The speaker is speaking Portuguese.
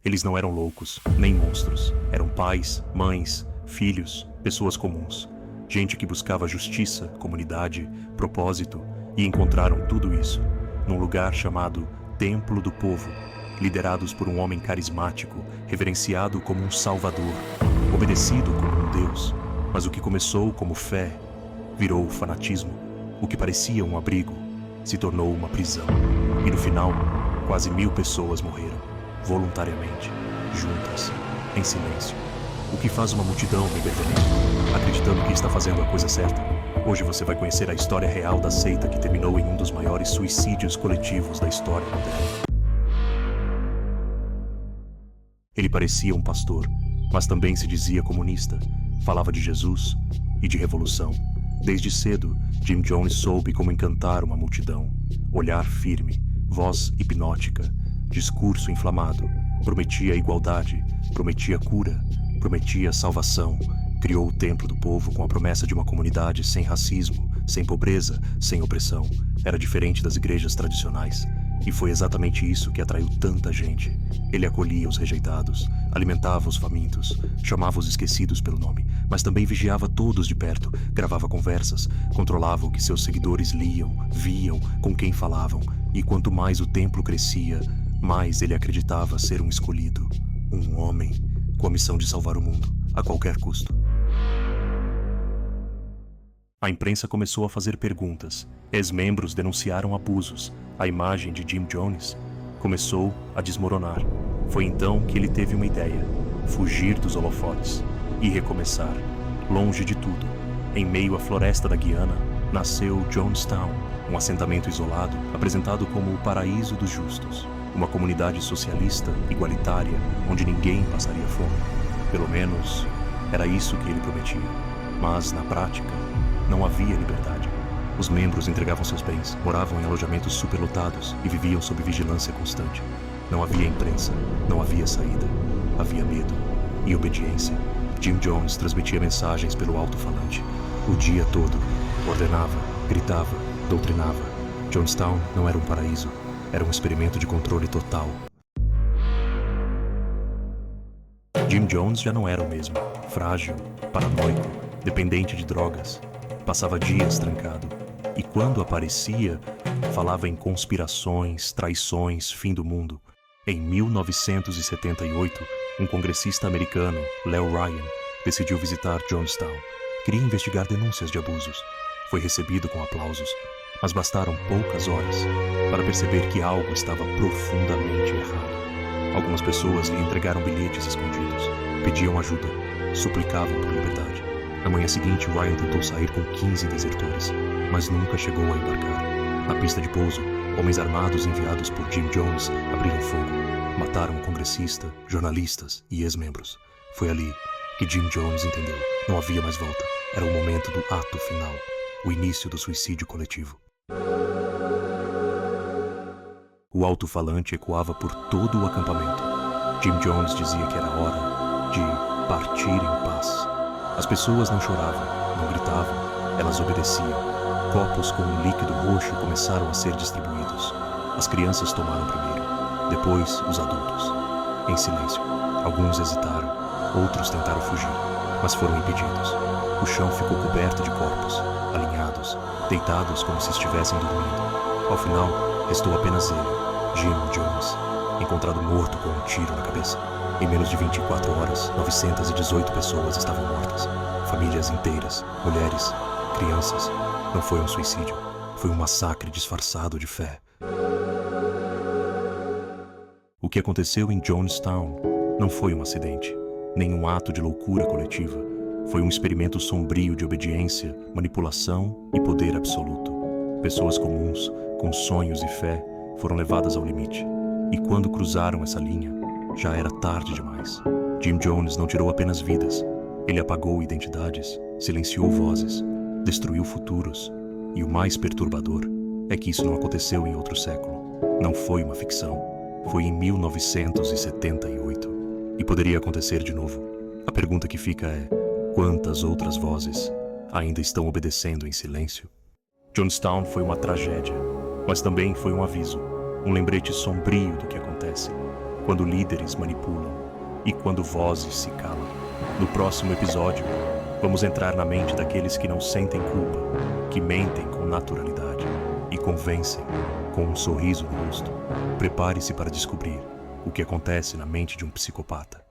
Eles não eram loucos, nem monstros. Eram pais, mães, filhos, pessoas comuns. Gente que buscava justiça, comunidade, propósito, e encontraram tudo isso num lugar chamado Templo do Povo, liderados por um homem carismático, reverenciado como um salvador, obedecido como um deus. Mas o que começou como fé virou fanatismo. O que parecia um abrigo se tornou uma prisão. E no final, quase 1000 pessoas morreram, voluntariamente, juntas, em silêncio. O que faz uma multidão libertamente, acreditando que está fazendo a coisa certa? Hoje você vai conhecer a história real da seita que terminou em um dos maiores suicídios coletivos da história moderna. Ele parecia um pastor, mas também se dizia comunista. Falava de Jesus e de revolução. Desde cedo, Jim Jones soube como encantar uma multidão. Olhar firme, voz hipnótica, discurso inflamado. Prometia igualdade, prometia cura, prometia salvação. Criou o Templo do Povo com a promessa de uma comunidade sem racismo, sem pobreza, sem opressão. Era diferente das igrejas tradicionais. E foi exatamente isso que atraiu tanta gente. Ele acolhia os rejeitados, alimentava os famintos, chamava os esquecidos pelo nome, mas também vigiava todos de perto, gravava conversas, controlava o que seus seguidores liam, viam, com quem falavam. E quanto mais o templo crescia, mais ele acreditava ser um escolhido, um homem, com a missão de salvar o mundo, a qualquer custo. A imprensa começou a fazer perguntas. Ex-membros denunciaram abusos. A imagem de Jim Jones começou a desmoronar. Foi então que ele teve uma ideia: fugir dos holofotes e recomeçar, longe de tudo. Em meio à floresta da Guiana, nasceu Jonestown, um assentamento isolado, apresentado como o paraíso dos justos. Uma comunidade socialista, igualitária, onde ninguém passaria fome. Pelo menos, era isso que ele prometia. Mas, na prática, não havia liberdade. Os membros entregavam seus bens, moravam em alojamentos superlotados e viviam sob vigilância constante. Não havia imprensa, não havia saída. Havia medo e obediência. Jim Jones transmitia mensagens pelo alto-falante. O dia todo. Ordenava, gritava, doutrinava. Jonestown não era um paraíso. Era um experimento de controle total. Jim Jones já não era o mesmo. Frágil, paranoico, dependente de drogas. Passava dias trancado. E quando aparecia, falava em conspirações, traições, fim do mundo. Em 1978, um congressista americano, Leo Ryan, decidiu visitar Jonestown. Queria investigar denúncias de abusos. Foi recebido com aplausos, mas bastaram poucas horas para perceber que algo estava profundamente errado. Algumas pessoas lhe entregaram bilhetes escondidos, pediam ajuda, suplicavam por liberdade. Na manhã seguinte, Ryan tentou sair com 15 desertores, mas nunca chegou a embarcar. Na pista de pouso, homens armados enviados por Jim Jones abriram fogo. Mataram um congressista, jornalistas e ex-membros. Foi ali que Jim Jones entendeu. Não havia mais volta. Era o momento do ato final. O início do suicídio coletivo. O alto-falante ecoava por todo o acampamento. Jim Jones dizia que era hora de partir em paz. As pessoas não choravam, não gritavam, elas obedeciam. Copos com um líquido roxo começaram a ser distribuídos. As crianças tomaram primeiro, depois os adultos. Em silêncio, alguns hesitaram, outros tentaram fugir, mas foram impedidos. O chão ficou coberto de corpos, alinhados, deitados como se estivessem dormindo. Ao final, restou apenas ele, Jim Jones, encontrado morto com um tiro na cabeça. Em menos de 24 horas, 918 pessoas estavam mortas. Famílias inteiras, mulheres, crianças. Não foi um suicídio, foi um massacre disfarçado de fé. O que aconteceu em Jonestown não foi um acidente, nem um ato de loucura coletiva. Foi um experimento sombrio de obediência, manipulação e poder absoluto. Pessoas comuns, com sonhos e fé, foram levadas ao limite. E quando cruzaram essa linha, já era tarde demais. Jim Jones não tirou apenas vidas. Ele apagou identidades, silenciou vozes, destruiu futuros. E o mais perturbador é que isso não aconteceu em outro século. Não foi uma ficção. Foi em 1978. E poderia acontecer de novo. A pergunta que fica é: quantas outras vozes ainda estão obedecendo em silêncio? Jonestown foi uma tragédia, mas também foi um aviso, um lembrete sombrio do que acontece quando líderes manipulam e quando vozes se calam. No próximo episódio, vamos entrar na mente daqueles que não sentem culpa, que mentem com naturalidade e convencem com um sorriso no rosto. Prepare-se para descobrir o que acontece na mente de um psicopata.